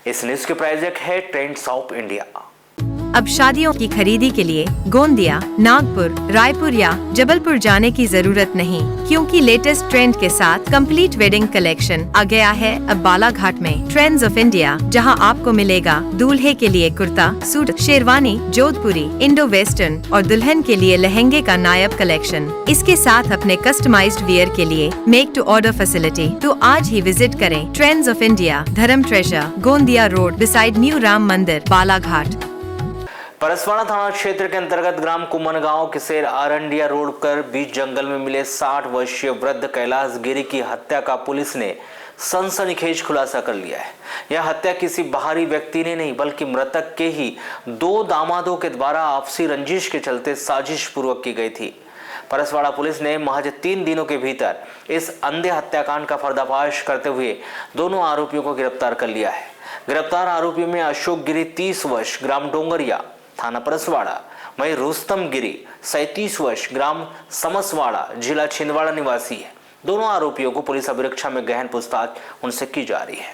इस न्यूज के प्रायोजक है ट्रेंड्स ऑफ इंडिया। अब शादियों की खरीदी के लिए गोंदिया, नागपुर, रायपुर या जबलपुर जाने की जरूरत नहीं, क्योंकि लेटेस्ट ट्रेंड के साथ कंप्लीट वेडिंग कलेक्शन आ गया है अब बालाघाट में। ट्रेंड्स ऑफ इंडिया, जहां आपको मिलेगा दूल्हे के लिए कुर्ता, सूट, शेरवानी, जोधपुरी, इंडो वेस्टर्न और दुल्हन के लिए लहंगे का नायब कलेक्शन। इसके साथ अपने कस्टमाइज्ड वियर के लिए मेक टू ऑर्डर फैसिलिटी। तो आज ही विजिट करें ट्रेंड्स ऑफ इंडिया, धर्म treasure, Gondia road, beside new Ram मंदिर, बालाघाट। परसवाड़ा थाना क्षेत्र के अंतर्गत ग्राम कुमनगांव किसेर अरंडिया रोड पर बीच जंगल में मिले 60 वर्षीय वृद्ध कैलाश गिरी की हत्या का पुलिस ने सनसनीखेज खुलासा कर लिया है। यह हत्या किसी बाहरी व्यक्ति ने नहीं बल्कि मृतक के ही 2 दामादों के द्वारा आपसी रंजिश के चलते साजिश पूर्वक की गई थी। परसवाड़ा पुलिस ने महज 3 दिनों के भीतर इस अंधे हत्याकांड का पर्दाफाश करते हुए दोनों आरोपियों को गिरफ्तार कर लिया है। गिरफ्तार आरोपियों में अशोक गिरी 30 वर्ष, ग्राम डोंगरिया, थाना परसवाड़ा, वहीं रुस्तम गिरी 37 वर्ष, ग्राम समसवाड़ा, जिला छिंदवाड़ा निवासी है। दोनों आरोपियों को पुलिस अभिरक्षा में गहन पूछताछ उनसे की जा रही है।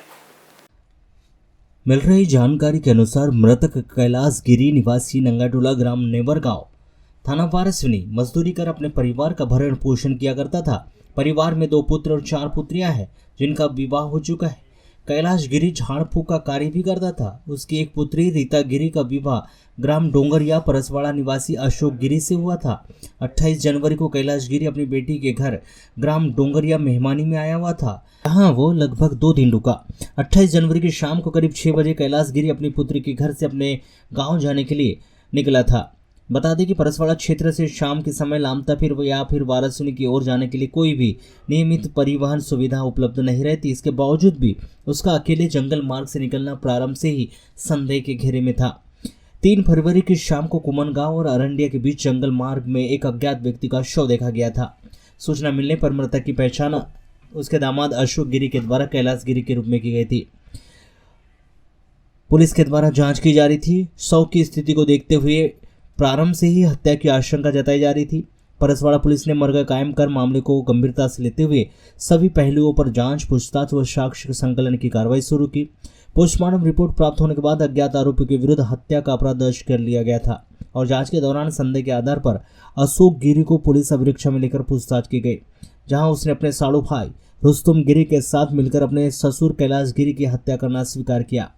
मिल रही जानकारी के अनुसार मृतक कैलाश गिरी निवासी नंगाटोला, ग्राम नेवरगांव, थाना पारसवनी, मजदूरी कर अपने परिवार का भरण पोषण किया करता था। परिवार में 2 पुत्र और 4 पुत्रियां हैं, जिनका विवाह हो चुका है। कैलाश गिरी झाड़ फूक का कार्य भी करता था। उसकी एक पुत्री रीता गिरी का विवाह ग्राम डोंगरिया परसवाड़ा निवासी अशोक गिरी से हुआ था। 28 जनवरी को कैलाश गिरी अपनी बेटी के घर ग्राम डोंगरिया मेहमानी में आया हुआ था, जहां वो लगभग 2 दिन रुका। 28 जनवरी की शाम को करीब 6 बजे कैलाश गिरी अपनी पुत्री के घर से अपने गाँव जाने के लिए निकला था। बता दें कि परसवाड़ा क्षेत्र से शाम के समय लामताफिर या फिर वाराणसी की ओर जाने के लिए कोई भी नियमित परिवहन सुविधा उपलब्ध नहीं रहती। इसके बावजूद भी उसका अकेले जंगल मार्ग से निकलना प्रारंभ से ही संदेह के घेरे में था। 3 फरवरी की शाम को कुमनगांव और अरंडिया के बीच जंगल मार्ग में एक अज्ञात व्यक्ति का शव देखा गया था। सूचना मिलने पर मृतक की पहचान उसके दामाद अशोक गिरी के द्वारा कैलाश गिरी के रूप में की गई थी। पुलिस के द्वारा जांच की जा रही थी। शव की स्थिति को देखते हुए प्रारंभ से ही हत्या की आशंका जताई जा रही थी। परसवाड़ा पुलिस ने मर्ग कायम कर मामले को गंभीरता से लेते हुए सभी पहलुओं पर जांच, पूछताछ व साक्ष्य संकलन की कार्रवाई शुरू की। पोस्टमार्टम रिपोर्ट प्राप्त होने के बाद अज्ञात आरोपियों के विरुद्ध हत्या का अपराध दर्ज कर लिया गया था और जांच के दौरान संदेह के आधार पर अशोक गिरी को पुलिस अभिरक्षा में लेकर पूछताछ की गई, जहां उसने अपने साड़ू भाई रुस्तम गिरी के साथ मिलकर अपने ससुर कैलाश गिरी की हत्या करना स्वीकार किया।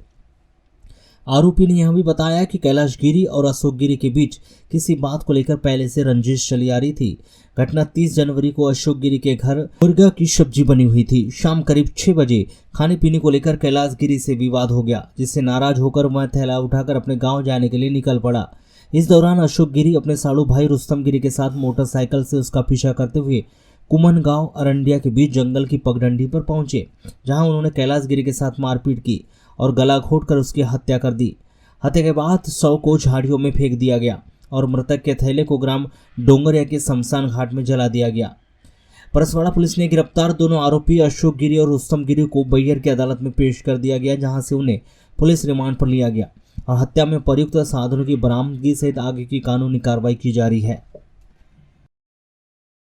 आरोपी ने यह भी बताया कि कैलाश गिरी और अशोक गिरी के बीच किसी बात को लेकर पहले से रंजिश चली आ रही थी। घटना 30 जनवरी को अशोक गिरी के घर मुर्गा की सब्जी बनी हुई थी। शाम करीब 6 बजे खाने पीने को लेकर कैलाश गिरी से विवाद हो गया, जिससे नाराज होकर वह थैला उठाकर अपने गांव जाने के लिए निकल पड़ा। इस दौरान अशोक गिरी अपने साड़ू भाई रुस्तम गिरी के साथ मोटरसाइकिल से उसका पीछा करते हुए कुमनगांव अरंडिया के बीच जंगल की पगडंडी पर पहुंचे, जहां उन्होंने कैलाश गिरी के साथ मारपीट की और गला घोंटकर उसकी हत्या कर दी। हत्या के बाद शव को झाड़ियों में फेंक दिया गया और मृतक के थैले को ग्राम डोंगरिया के शमशान घाट में जला दिया गया। परसवाड़ा पुलिस ने गिरफ्तार दोनों आरोपी अशोक गिरी और रुस्तम गिरी को बैयर की अदालत में पेश कर दिया गया, जहां से उन्हें पुलिस रिमांड पर लिया गया और हत्या में प्रयुक्त साधनों की बरामदगी सहित आगे की कानूनी कार्रवाई की जा रही है।